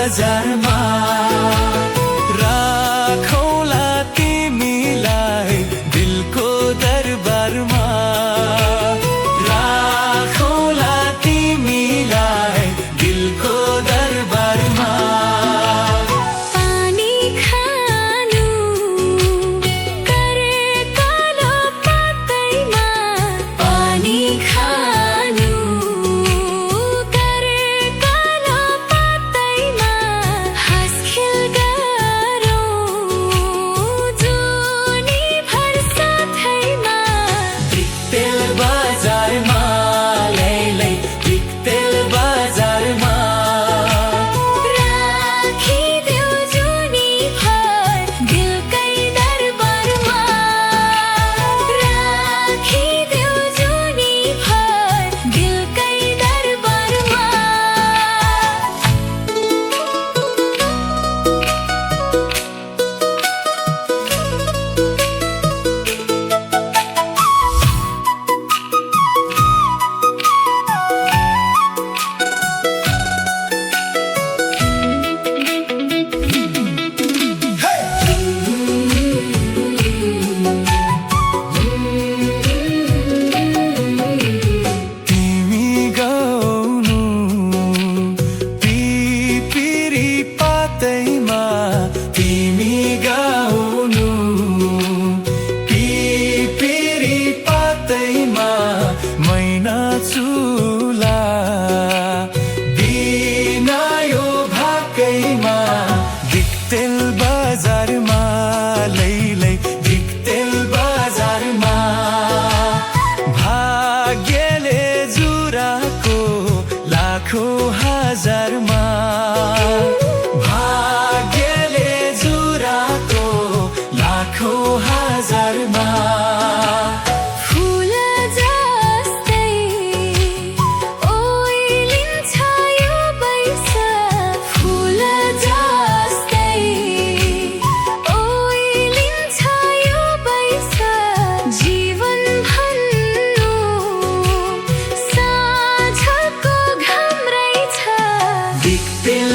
बजारमा राखौँला तिमीलाई दिलको दरबारमा राखौँला तिमीलाई दिलको दरबारमा पानी खानु करे कालो पातैमा पानी खानु करे कालो पातैमा हाँसखेल गरौँ जुनी भर साथैमा दिक्तेल बजारमा लै दिक्तेल बजारमा राखिदेऊ जुनी भर दिलकै दरबारमा राखिदेऊ जुनी भर दिलकै दरबारमा तिमी गाउनु पिपिरी पातैमा तिमी गाउनु पिपिरी पातैमा मैना चुला बिना यो भाकैमा दिक्तेल बजारमा लै दिक्तेल बजारमा भाग्यले जुराको लाखौँ हजारमा भाग्यले जुराको लाखौँ हजारमा फूल जस्तै ओइलिन्छ यो बैस फूल जस्तै ओइलिन्छ यो बैस जीवन भन्नु साँझको घाम रहेछ दिक्तेल